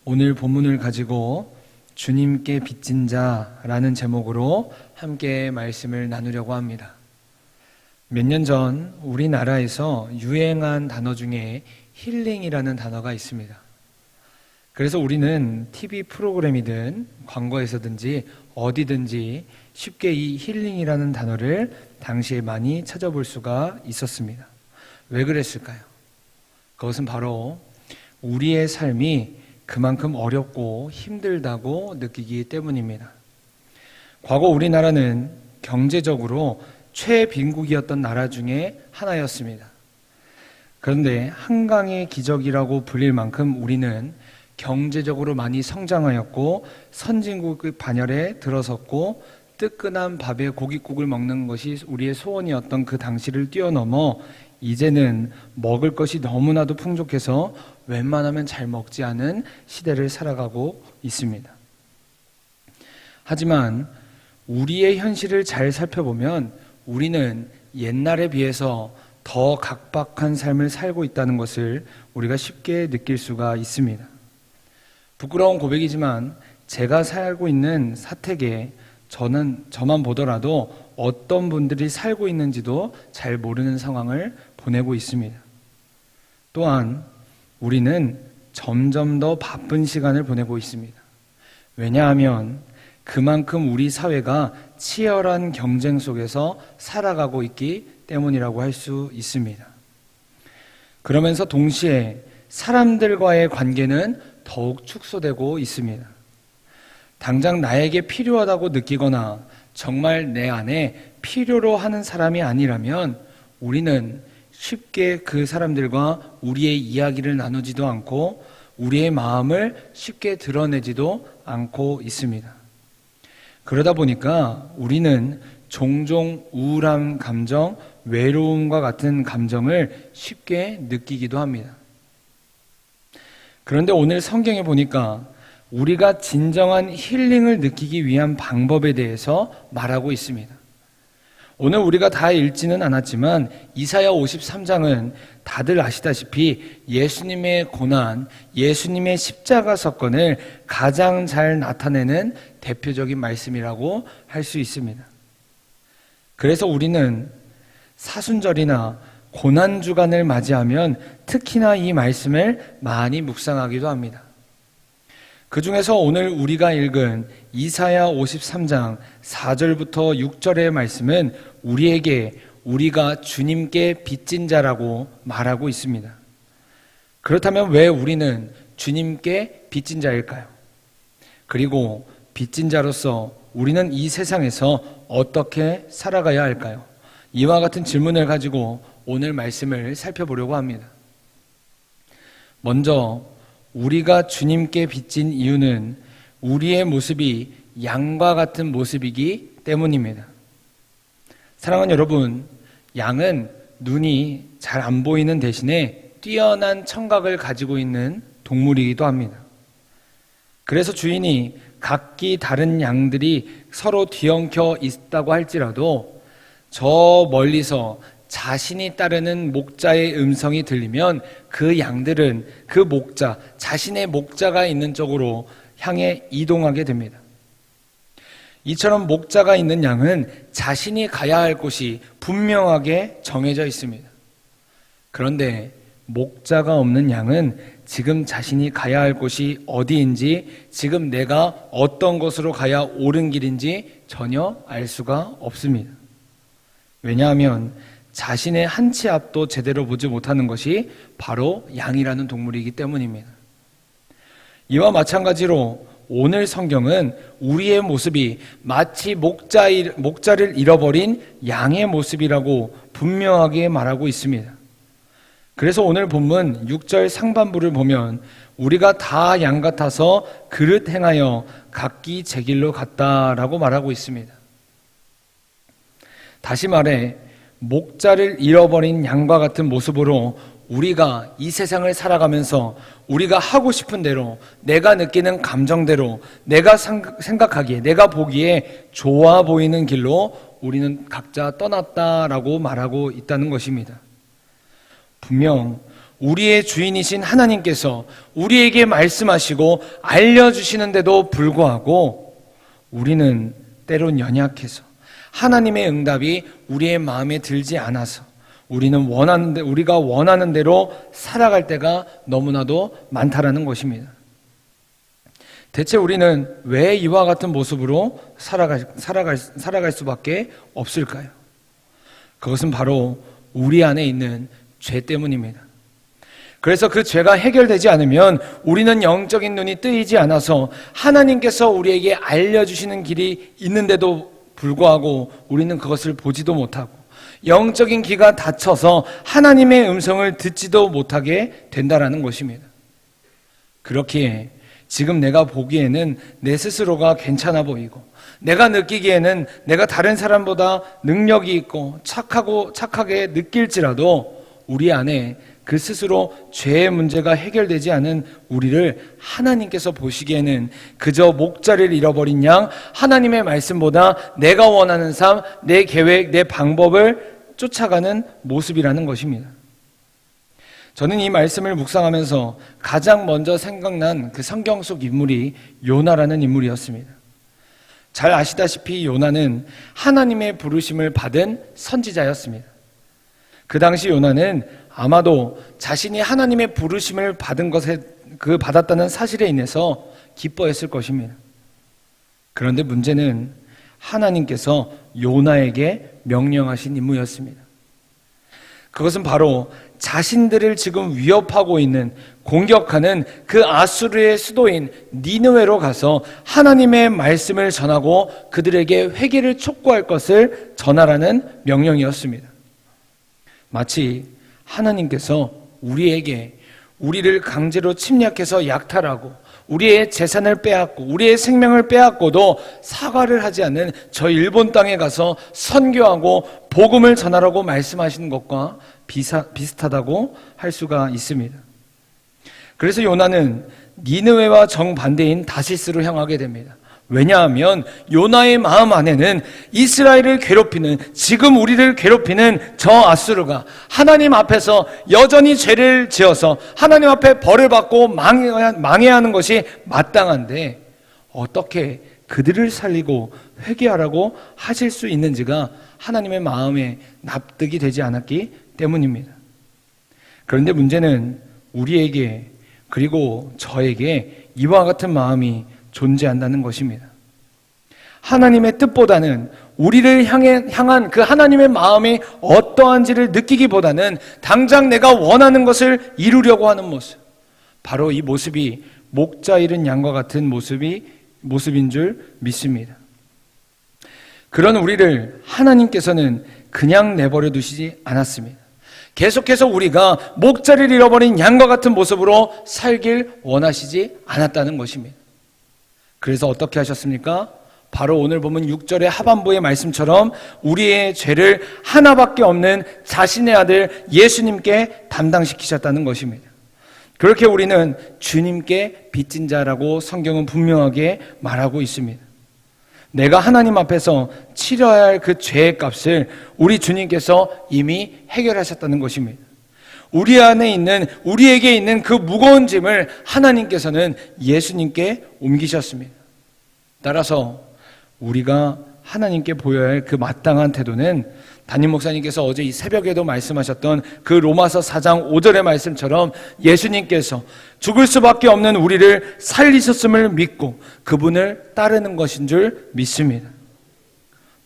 오늘 본문을 가지고 주님께 빚진 자라는 제목으로 함께 말씀을 나누려고 합니다. 몇 년 전 우리나라에서 유행한 단어 중에 힐링이라는 단어가 있습니다. 그래서 우리는 TV 프로그램이든 광고에서든지 어디든지 쉽게 이 힐링이라는 단어를 당시에 많이 찾아볼 수가 있었습니다. 왜 그랬을까요? 그것은 바로 우리의 삶이 그만큼 어렵고 힘들다고 느끼기 때문입니다. 과거 우리나라는 경제적으로 최빈국이었던 나라 중에 하나였습니다. 그런데 한강의 기적이라고 불릴 만큼 우리는 경제적으로 많이 성장하였고 선진국의 반열에 들어섰고 뜨끈한 밥에 고깃국을 먹는 것이 우리의 소원이었던 그 당시를 뛰어넘어 이제는 먹을 것이 너무나도 풍족해서 웬만하면 잘 먹지 않은 시대를 살아가고 있습니다. 하지만 우리의 현실을 잘 살펴보면 우리는 옛날에 비해서 더 각박한 삶을 살고 있다는 것을 우리가 쉽게 느낄 수가 있습니다. 부끄러운 고백이지만 제가 살고 있는 사택에 저만 보더라도 어떤 분들이 살고 있는지도 잘 모르는 상황을 보내고 있습니다. 또한 우리는 점점 더 바쁜 시간을 보내고 있습니다. 왜냐하면 그만큼 우리 사회가 치열한 경쟁 속에서 살아가고 있기 때문이라고 할 수 있습니다. 그러면서 동시에 사람들과의 관계는 더욱 축소되고 있습니다. 당장 나에게 필요하다고 느끼거나 정말 내 안에 필요로 하는 사람이 아니라면 우리는 쉽게 그 사람들과 우리의 이야기를 나누지도 않고 우리의 마음을 쉽게 드러내지도 않고 있습니다. 그러다 보니까 우리는 종종 우울한 감정, 외로움과 같은 감정을 쉽게 느끼기도 합니다. 그런데 오늘 성경에 보니까 우리가 진정한 힐링을 느끼기 위한 방법에 대해서 말하고 있습니다. 오늘 우리가 다 읽지는 않았지만 이사야 53장은 다들 아시다시피 예수님의 고난, 예수님의 십자가 사건을 가장 잘 나타내는 대표적인 말씀이라고 할 수 있습니다. 그래서 우리는 사순절이나 고난주간을 맞이하면 특히나 이 말씀을 많이 묵상하기도 합니다. 그 중에서 오늘 우리가 읽은 이사야 53장 4절부터 6절의 말씀은 우리에게 우리가 주님께 빚진 자라고 말하고 있습니다. 그렇다면 왜 우리는 주님께 빚진 자일까요? 그리고 빚진 자로서 우리는 이 세상에서 어떻게 살아가야 할까요? 이와 같은 질문을 가지고 오늘 말씀을 살펴보려고 합니다. 먼저 우리가 주님께 빚진 이유는 우리의 모습이 양과 같은 모습이기 때문입니다. 사랑하는 여러분, 양은 눈이 잘 안 보이는 대신에 뛰어난 청각을 가지고 있는 동물이기도 합니다. 그래서 주인이 각기 다른 양들이 서로 뒤엉켜 있다고 할지라도 저 멀리서 자신이 따르는 목자의 음성이 들리면 그 양들은 그 목자, 자신의 목자가 있는 쪽으로 향해 이동하게 됩니다. 이처럼 목자가 있는 양은 자신이 가야 할 곳이 분명하게 정해져 있습니다. 그런데 목자가 없는 양은 지금 자신이 가야 할 곳이 어디인지, 지금 내가 어떤 곳으로 가야 옳은 길인지 전혀 알 수가 없습니다. 왜냐하면 자신의 한 치 앞도 제대로 보지 못하는 것이 바로 양이라는 동물이기 때문입니다. 이와 마찬가지로 오늘 성경은 우리의 모습이 마치 목자를 잃어버린 양의 모습이라고 분명하게 말하고 있습니다. 그래서 오늘 본문 6절 상반부를 보면 우리가 다 양 같아서 그릇 행하여 각기 제 길로 갔다라고 말하고 있습니다. 다시 말해 목자를 잃어버린 양과 같은 모습으로 우리가 이 세상을 살아가면서 우리가 하고 싶은 대로, 내가 느끼는 감정대로, 내가 생각하기에, 내가 보기에 좋아 보이는 길로 우리는 각자 떠났다라고 말하고 있다는 것입니다. 분명 우리의 주인이신 하나님께서 우리에게 말씀하시고 알려주시는데도 불구하고 우리는 때론 연약해서 하나님의 응답이 우리의 마음에 들지 않아서 우리가 원하는 대로 살아갈 때가 너무나도 많다라는 것입니다. 대체 우리는 왜 이와 같은 모습으로 살아갈 수밖에 없을까요? 그것은 바로 우리 안에 있는 죄 때문입니다. 그래서 그 죄가 해결되지 않으면 우리는 영적인 눈이 뜨이지 않아서 하나님께서 우리에게 알려주시는 길이 있는데도 불구하고 우리는 그것을 보지도 못하고 영적인 귀가 닫혀서 하나님의 음성을 듣지도 못하게 된다라는 것입니다. 그렇기에 지금 내가 보기에는 내 스스로가 괜찮아 보이고 내가 느끼기에는 내가 다른 사람보다 능력이 있고 착하게 느낄지라도 우리 안에 그 스스로 죄의 문제가 해결되지 않은 우리를 하나님께서 보시기에는 그저 목자를 잃어버린 양, 하나님의 말씀보다 내가 원하는 삶, 내 계획, 내 방법을 쫓아가는 모습이라는 것입니다. 저는 이 말씀을 묵상하면서 가장 먼저 생각난 그 성경 속 인물이 요나라는 인물이었습니다. 잘 아시다시피 요나는 하나님의 부르심을 받은 선지자였습니다. 그 당시 요나는 아마도 자신이 하나님의 부르심을 받은 것에 받았다는 사실에 인해서 기뻐했을 것입니다. 그런데 문제는 하나님께서 요나에게 명령하신 임무였습니다. 그것은 바로 자신들을 지금 위협하고 있는 공격하는 그 아수르의 수도인 니느웨로 가서 하나님의 말씀을 전하고 그들에게 회개를 촉구할 것을 전하라는 명령이었습니다. 마치 하나님께서 우리를 강제로 침략해서 약탈하고 우리의 재산을 빼앗고 우리의 생명을 빼앗고도 사과를 하지 않는 저 일본 땅에 가서 선교하고 복음을 전하라고 말씀하시는 것과 비슷하다고 할 수가 있습니다. 그래서 요나는 니느웨와 정반대인 다시스로 향하게 됩니다. 왜냐하면 요나의 마음 안에는 이스라엘을 괴롭히는, 지금 우리를 괴롭히는 저 아수르가 하나님 앞에서 여전히 죄를 지어서 하나님 앞에 벌을 받고 망해야 하는 것이 마땅한데 어떻게 그들을 살리고 회개하라고 하실 수 있는지가 하나님의 마음에 납득이 되지 않았기 때문입니다. 그런데 문제는 우리에게, 그리고 저에게 이와 같은 마음이 존재한다는 것입니다. 하나님의 뜻보다는 우리를 향한 그 하나님의 마음이 어떠한지를 느끼기보다는 당장 내가 원하는 것을 이루려고 하는 모습, 바로 이 모습이 목자 잃은 양과 같은 모습인 줄 믿습니다. 그런 우리를 하나님께서는 그냥 내버려 두시지 않았습니다. 계속해서 우리가 목자를 잃어버린 양과 같은 모습으로 살길 원하시지 않았다는 것입니다. 그래서 어떻게 하셨습니까? 바로 오늘 보면 6절의 하반부의 말씀처럼 우리의 죄를 하나밖에 없는 자신의 아들 예수님께 담당시키셨다는 것입니다. 그렇게 우리는 주님께 빚진 자라고 성경은 분명하게 말하고 있습니다. 내가 하나님 앞에서 치러야 할 그 죄의 값을 우리 주님께서 이미 해결하셨다는 것입니다. 우리에게 있는 그 무거운 짐을 하나님께서는 예수님께 옮기셨습니다. 따라서 우리가 하나님께 보여야 할 그 마땅한 태도는 담임 목사님께서 어제 이 새벽에도 말씀하셨던 그 로마서 4장 5절의 말씀처럼 예수님께서 죽을 수밖에 없는 우리를 살리셨음을 믿고 그분을 따르는 것인 줄 믿습니다.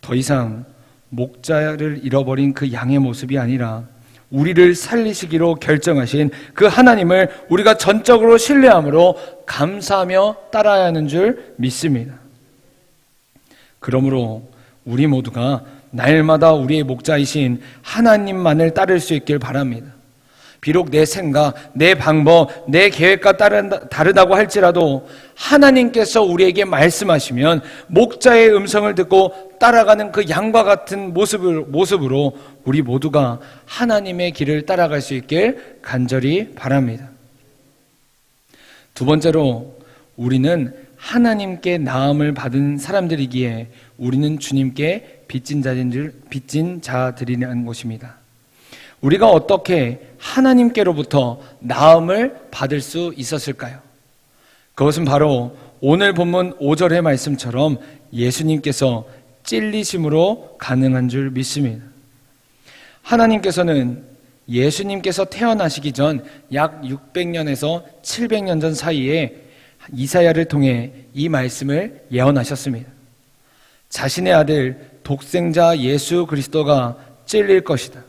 더 이상 목자를 잃어버린 그 양의 모습이 아니라 우리를 살리시기로 결정하신 그 하나님을 우리가 전적으로 신뢰함으로 감사하며 따라야 하는 줄 믿습니다. 그러므로 우리 모두가 날마다 우리의 목자이신 하나님만을 따를 수 있길 바랍니다. 비록 내 생각, 내 방법, 내 계획과 다르다고 할지라도 하나님께서 우리에게 말씀하시면 목자의 음성을 듣고 따라가는 그 양과 같은 모습으로 우리 모두가 하나님의 길을 따라갈 수 있길 간절히 바랍니다. 두 번째로, 우리는 하나님께 나음을 받은 사람들이기에 우리는 주님께 빚진 자들이라는 것입니다. 우리가 어떻게 하나님께로부터 나음을 받을 수 있었을까요? 그것은 바로 오늘 본문 5절의 말씀처럼 예수님께서 찔리심으로 가능한 줄 믿습니다. 하나님께서는 예수님께서 태어나시기 전 약 600년에서 700년 전 사이에 이사야를 통해 이 말씀을 예언하셨습니다. 자신의 아들 독생자 예수 그리스도가 찔릴 것이다.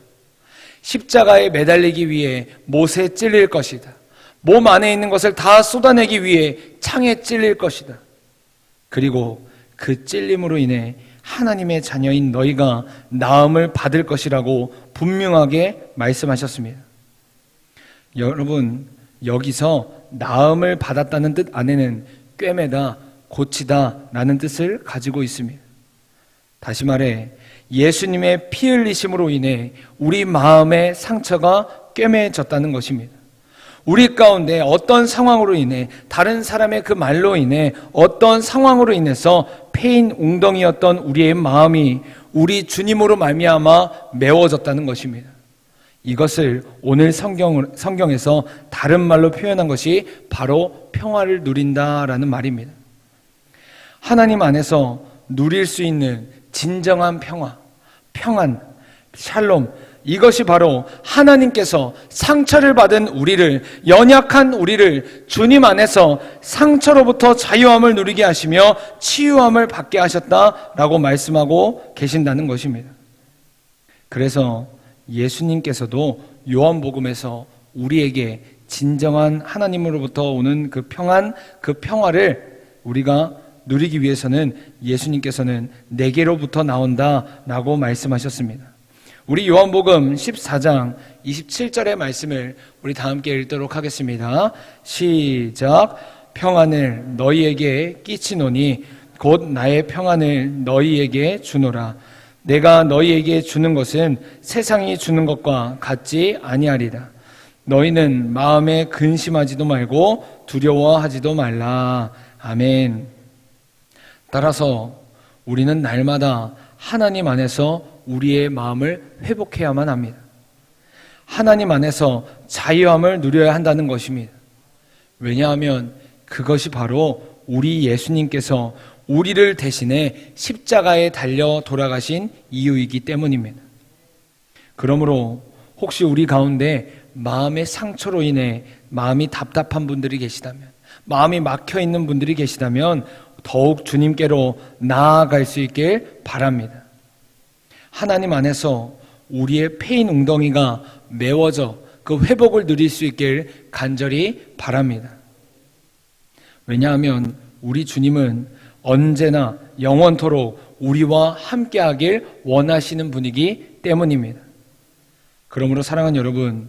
십자가에 매달리기 위해 못에 찔릴 것이다. 몸 안에 있는 것을 다 쏟아내기 위해 창에 찔릴 것이다. 그리고 그 찔림으로 인해 하나님의 자녀인 너희가 나음을 받을 것이라고 분명하게 말씀하셨습니다. 여러분, 여기서 나음을 받았다는 뜻 안에는 꿰매다, 고치다 라는 뜻을 가지고 있습니다. 다시 말해 예수님의 피 흘리심으로 인해 우리 마음의 상처가 꿰매졌다는 것입니다. 우리 가운데 어떤 상황으로 인해, 다른 사람의 그 말로 인해, 어떤 상황으로 인해서 패인 웅덩이였던 우리의 마음이 우리 주님으로 말미암아 메워졌다는 것입니다. 이것을 오늘 성경에서 다른 말로 표현한 것이 바로 평화를 누린다라는 말입니다. 하나님 안에서 누릴 수 있는 진정한 평화, 평안, 샬롬, 이것이 바로 하나님께서 상처를 받은 우리를, 연약한 우리를 주님 안에서 상처로부터 자유함을 누리게 하시며 치유함을 받게 하셨다라고 말씀하고 계신다는 것입니다. 그래서 예수님께서도 요한복음에서 우리에게 진정한 하나님으로부터 오는 그 평안, 그 평화를 우리가 누리기 위해서는 예수님께서는 내게로부터 나온다라고 말씀하셨습니다. 우리 요한복음 14장 27절의 말씀을 우리 다 함께 읽도록 하겠습니다. 시작. 평안을 너희에게 끼치노니 곧 나의 평안을 너희에게 주노라. 내가 너희에게 주는 것은 세상이 주는 것과 같지 아니하리라. 너희는 마음에 근심하지도 말고 두려워하지도 말라. 아멘. 따라서 우리는 날마다 하나님 안에서 우리의 마음을 회복해야만 합니다. 하나님 안에서 자유함을 누려야 한다는 것입니다. 왜냐하면 그것이 바로 우리 예수님께서 우리를 대신해 십자가에 달려 돌아가신 이유이기 때문입니다. 그러므로 혹시 우리 가운데 마음의 상처로 인해 마음이 답답한 분들이 계시다면, 마음이 막혀 있는 분들이 계시다면 더욱 주님께로 나아갈 수 있길 바랍니다. 하나님 안에서 우리의 패인 웅덩이가 메워져 그 회복을 누릴 수 있길 간절히 바랍니다. 왜냐하면 우리 주님은 언제나 영원토록 우리와 함께하길 원하시는 분이기 때문입니다. 그러므로 사랑하는 여러분,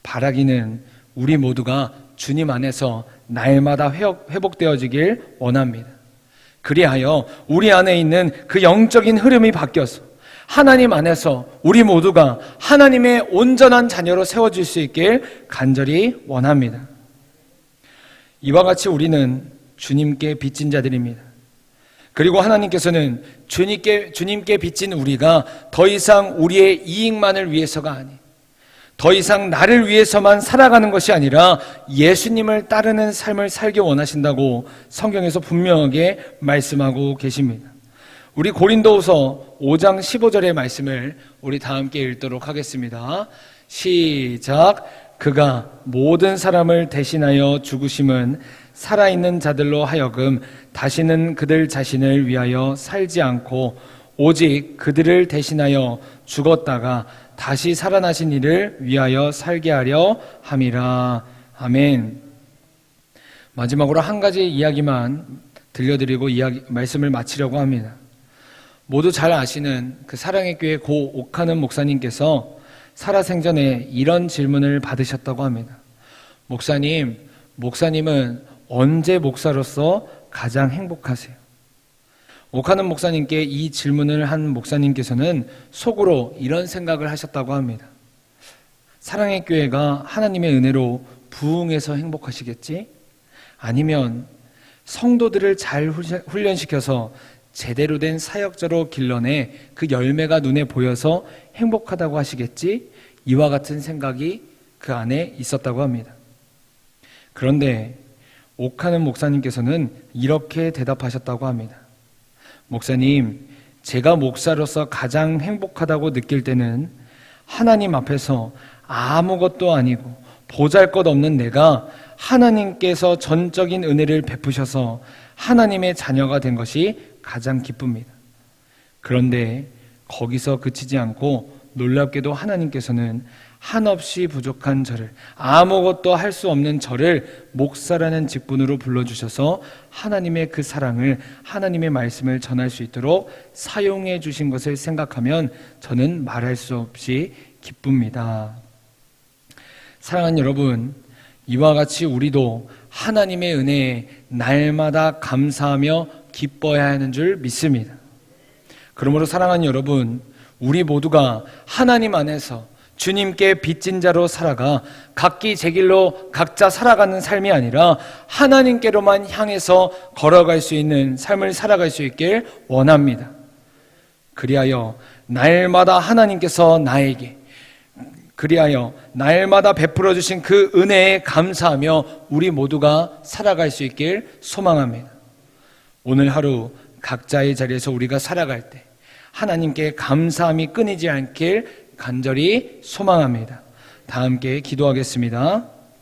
바라기는 우리 모두가 주님 안에서 날마다 회복되어지길 원합니다. 그리하여 우리 안에 있는 그 영적인 흐름이 바뀌어서 하나님 안에서 우리 모두가 하나님의 온전한 자녀로 세워질 수 있길 간절히 원합니다. 이와 같이 우리는 주님께 빚진 자들입니다. 그리고 하나님께서는 주님께 빚진 우리가 더 이상 우리의 이익만을 위해서가 아닌, 더 이상 나를 위해서만 살아가는 것이 아니라 예수님을 따르는 삶을 살기 원하신다고 성경에서 분명하게 말씀하고 계십니다. 우리 고린도후서 5장 15절의 말씀을 우리 다 함께 읽도록 하겠습니다. 시작. 그가 모든 사람을 대신하여 죽으심은 살아있는 자들로 하여금 다시는 그들 자신을 위하여 살지 않고 오직 그들을 대신하여 죽었다가 다시 살아나신 이를 위하여 살게 하려 함이라. 아멘. 마지막으로 한 가지 이야기만 들려드리고 말씀을 마치려고 합니다. 모두 잘 아시는 그 사랑의 교회 고 옥하는 목사님께서 살아생전에 이런 질문을 받으셨다고 합니다. 목사님은 언제 목사로서 가장 행복하세요? 옥하는 목사님께 이 질문을 한 목사님께서는 속으로 이런 생각을 하셨다고 합니다. 사랑의 교회가 하나님의 은혜로 부흥해서 행복하시겠지? 아니면 성도들을 잘 훈련시켜서 제대로 된 사역자로 길러내 그 열매가 눈에 보여서 행복하다고 하시겠지? 이와 같은 생각이 그 안에 있었다고 합니다. 그런데 옥하는 목사님께서는 이렇게 대답하셨다고 합니다. 목사님, 제가 목사로서 가장 행복하다고 느낄 때는 하나님 앞에서 아무것도 아니고 보잘것없는 내가 하나님께서 전적인 은혜를 베푸셔서 하나님의 자녀가 된 것이 가장 기쁩니다. 그런데 거기서 그치지 않고 놀랍게도 하나님께서는 한없이 부족한 저를, 아무것도 할 수 없는 저를 목사라는 직분으로 불러주셔서 하나님의 그 사랑을, 하나님의 말씀을 전할 수 있도록 사용해 주신 것을 생각하면 저는 말할 수 없이 기쁩니다. 사랑하는 여러분, 이와 같이 우리도 하나님의 은혜에 날마다 감사하며 기뻐해야 하는 줄 믿습니다. 그러므로 사랑하는 여러분, 우리 모두가 하나님 안에서 주님께 빚진 자로 살아가 각기 제 길로 각자 살아가는 삶이 아니라 하나님께로만 향해서 걸어갈 수 있는 삶을 살아갈 수 있길 원합니다. 그리하여 날마다 하나님께서 나에게, 그리하여 날마다 베풀어 주신 그 은혜에 감사하며 우리 모두가 살아갈 수 있길 소망합니다. 오늘 하루 각자의 자리에서 우리가 살아갈 때 하나님께 감사함이 끊이지 않길 간절히 소망합니다. 다 함께 기도하겠습니다.